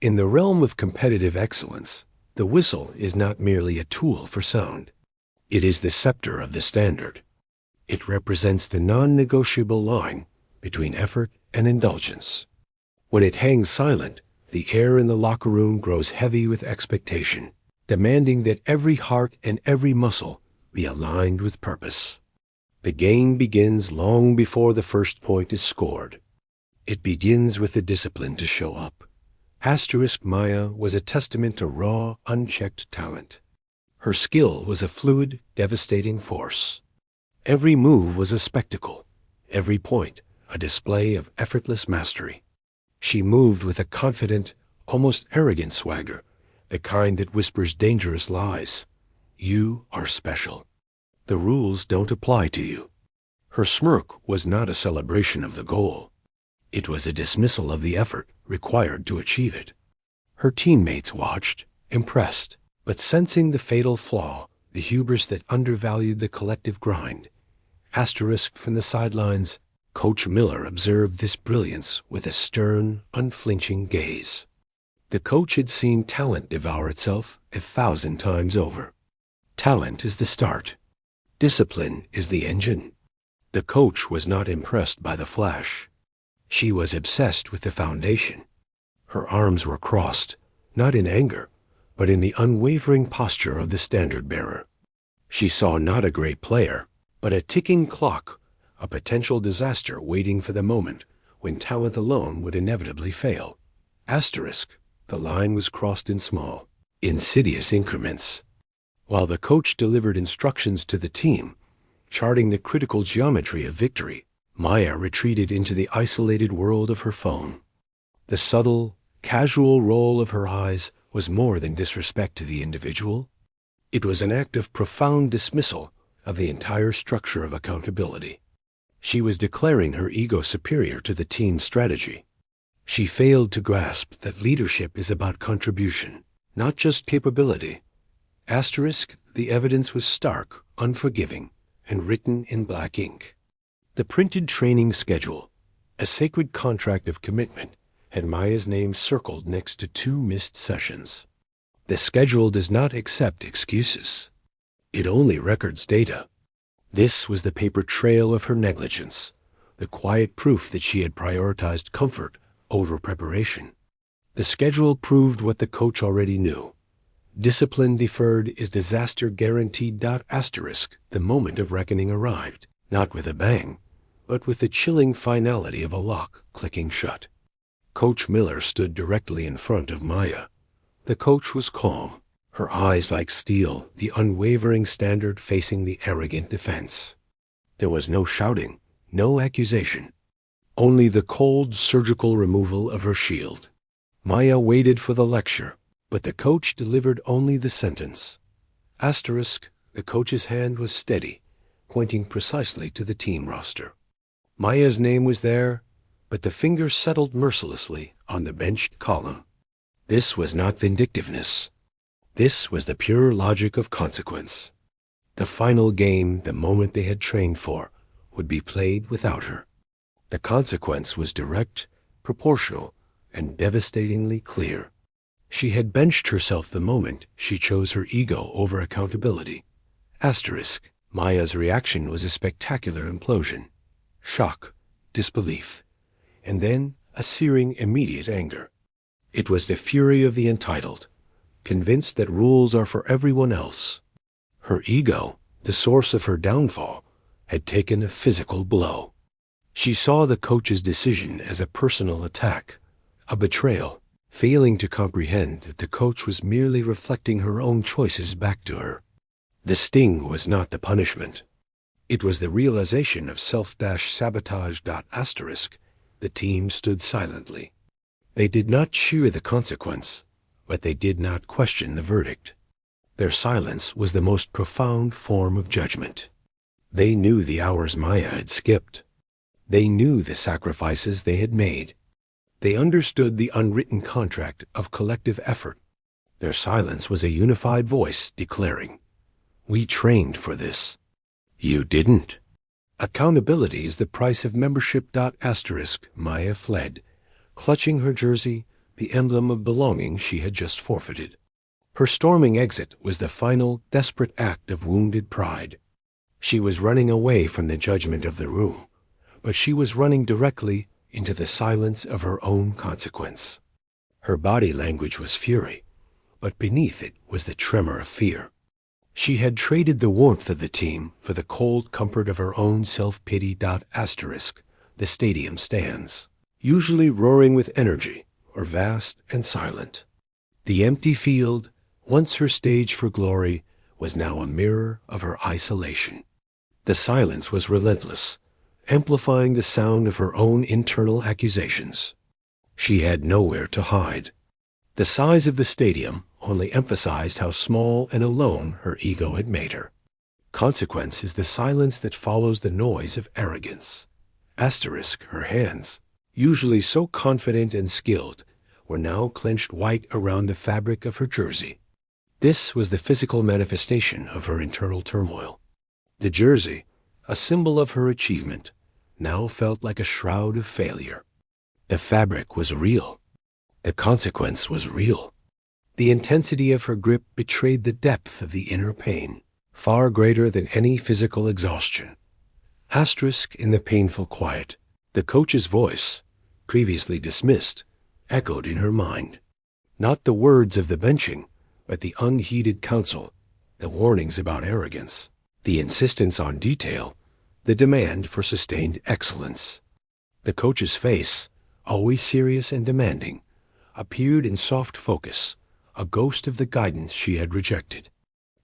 In the realm of competitive excellence, the whistle is not merely a tool for sound. It is the scepter of the standard. It represents the non-negotiable line between effort and indulgence. When it hangs silent, the air in the locker room grows heavy with expectation, demanding that every heart and every muscle be aligned with purpose. The game begins long before the first point is scored. It begins with the discipline to show up. Maya was a testament to raw, unchecked talent. Her skill was a fluid, devastating force. Every move was a spectacle, every point a display of effortless mastery. She moved with a confident, almost arrogant swagger, the kind that whispers dangerous lies. You are special. The rules don't apply to you. Her smirk was not a celebration of the goal. It was a dismissal of the effort required to achieve it. Her teammates watched, impressed, but sensing the fatal flaw, the hubris that undervalued the collective grind. From the sidelines, Coach Miller observed this brilliance with a stern, unflinching gaze. The coach had seen talent devour itself 1,000 times over. Talent is the start. Discipline is the engine. The coach was not impressed by the flash. She was obsessed with the foundation. Her arms were crossed, not in anger, but in the unwavering posture of the standard-bearer. She saw not a great player, but a ticking clock, a potential disaster waiting for the moment when talent alone would inevitably fail. The line was crossed in small, insidious increments. While the coach delivered instructions to the team, charting the critical geometry of victory, Maya retreated into the isolated world of her phone. The subtle, casual roll of her eyes was more than disrespect to the individual. It was an act of profound dismissal of the entire structure of accountability. She was declaring her ego superior to the team's strategy. She failed to grasp that leadership is about contribution, not just capability. The evidence was stark, unforgiving, and written in black ink. The printed training schedule, a sacred contract of commitment, had Maya's name circled next to 2 missed sessions. The schedule does not accept excuses. It only records data. This was the paper trail of her negligence, the quiet proof that she had prioritized comfort over preparation. The schedule proved what the coach already knew. Discipline deferred is disaster guaranteed. The moment of reckoning arrived, not with a bang, but with the chilling finality of a lock clicking shut. Coach Miller stood directly in front of Maya. The coach was calm, her eyes like steel, the unwavering standard facing the arrogant defense. There was no shouting, no accusation, only the cold surgical removal of her shield. Maya waited for the lecture, but the coach delivered only the sentence. The coach's hand was steady, pointing precisely to the team roster. Maya's name was there, but the finger settled mercilessly on the benched column. This was not vindictiveness. This was the pure logic of consequence. The final game, the moment they had trained for, would be played without her. The consequence was direct, proportional, and devastatingly clear. She had benched herself the moment she chose her ego over accountability. Maya's reaction was a spectacular implosion. Shock, disbelief, and then a searing immediate anger. It was the fury of the entitled, convinced that rules are for everyone else. Her ego, the source of her downfall, had taken a physical blow. She saw the coach's decision as a personal attack, a betrayal, failing to comprehend that the coach was merely reflecting her own choices back to her. The sting was not the punishment. It was the realization of self-sabotage. The team stood silently. They did not cheer the consequence, but they did not question the verdict. Their silence was the most profound form of judgment. They knew the hours Maya had skipped. They knew the sacrifices they had made. They understood the unwritten contract of collective effort. Their silence was a unified voice declaring, "We trained for this. You didn't." Accountability is the price of membership. Maya fled, clutching her jersey, the emblem of belonging she had just forfeited. Her storming exit was the final, desperate act of wounded pride. She was running away from the judgment of the room, but she was running directly into the silence of her own consequence. Her body language was fury, but beneath it was the tremor of fear. She had traded the warmth of the team for the cold comfort of her own self-pity. The stadium stands, usually roaring with energy, or vast and silent. The empty field, once her stage for glory, was now a mirror of her isolation. The silence was relentless, amplifying the sound of her own internal accusations. She had nowhere to hide. The size of the stadium only emphasized how small and alone her ego had made her. Consequence is the silence that follows the noise of arrogance. Her hands, usually so confident and skilled, were now clenched white around the fabric of her jersey. This was the physical manifestation of her internal turmoil. The jersey, a symbol of her achievement, now felt like a shroud of failure. The fabric was real. The consequence was real. The intensity of her grip betrayed the depth of the inner pain, far greater than any physical exhaustion. In the painful quiet, the coach's voice, previously dismissed, echoed in her mind. Not the words of the benching, but the unheeded counsel, the warnings about arrogance, the insistence on detail, the demand for sustained excellence. The coach's face, always serious and demanding, appeared in soft focus, a ghost of the guidance she had rejected.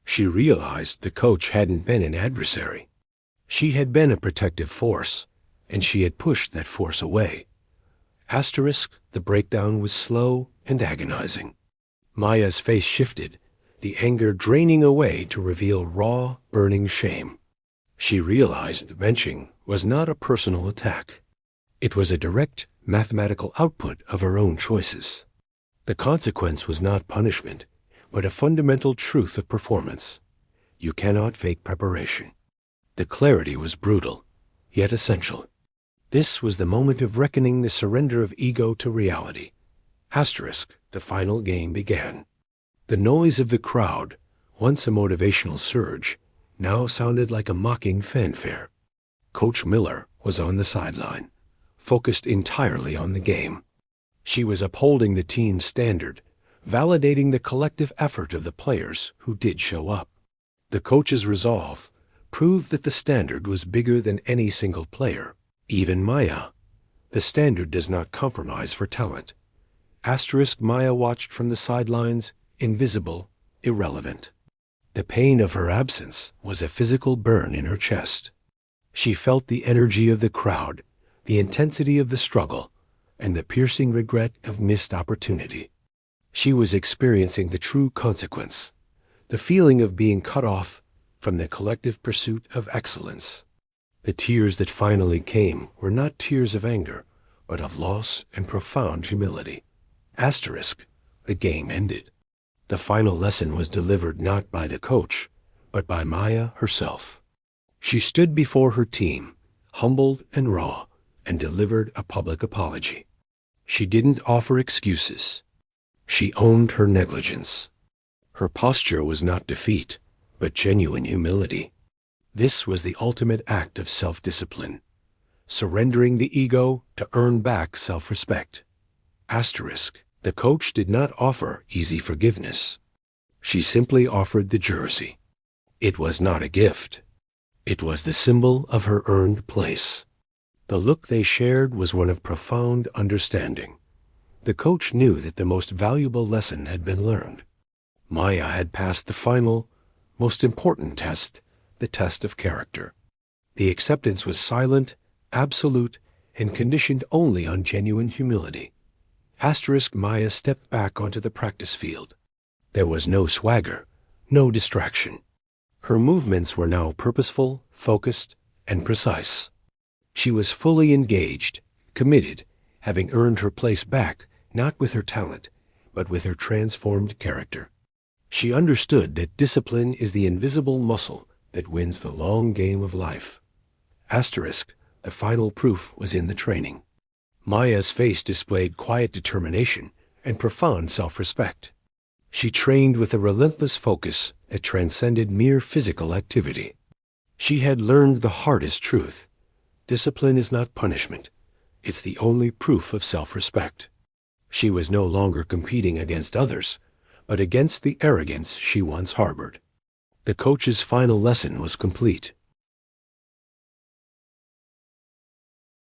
She realized the coach hadn't been an adversary. She had been a protective force, and she had pushed that force away. The breakdown was slow and agonizing. Maya's face shifted, the anger draining away to reveal raw, burning shame. She realized the benching was not a personal attack. It was a direct, mathematical output of her own choices. The consequence was not punishment, but a fundamental truth of performance. You cannot fake preparation. The clarity was brutal, yet essential. This was the moment of reckoning the surrender of ego to reality. The final game began. The noise of the crowd, once a motivational surge, now sounded like a mocking fanfare. Coach Miller was on the sideline, focused entirely on the game. She was upholding the team's standard, validating the collective effort of the players who did show up. The coach's resolve proved that the standard was bigger than any single player, even Maya. The standard does not compromise for talent. Maya watched from the sidelines, invisible, irrelevant. The pain of her absence was a physical burn in her chest. She felt the energy of the crowd, the intensity of the struggle, and the piercing regret of missed opportunity. She was experiencing the true consequence, the feeling of being cut off from the collective pursuit of excellence. The tears that finally came were not tears of anger, but of loss and profound humility. The game ended. The final lesson was delivered not by the coach, but by Maya herself. She stood before her team, humbled and raw, and delivered a public apology. She didn't offer excuses. She owned her negligence. Her posture was not defeat, but genuine humility. This was the ultimate act of self-discipline, surrendering the ego to earn back self-respect. The coach did not offer easy forgiveness. She simply offered the jersey. It was not a gift. It was the symbol of her earned place. The look they shared was one of profound understanding. The coach knew that the most valuable lesson had been learned. Maya had passed the final, most important test, the test of character. The acceptance was silent, absolute, and conditioned only on genuine humility. Maya stepped back onto the practice field. There was no swagger, no distraction. Her movements were now purposeful, focused, and precise. She was fully engaged, committed, having earned her place back, not with her talent, but with her transformed character. She understood that discipline is the invisible muscle that wins the long game of life. The final proof was in the training. Maya's face displayed quiet determination and profound self-respect. She trained with a relentless focus that transcended mere physical activity. She had learned the hardest truth. Discipline is not punishment. It's the only proof of self-respect. She was no longer competing against others, but against the arrogance she once harbored. The coach's final lesson was complete.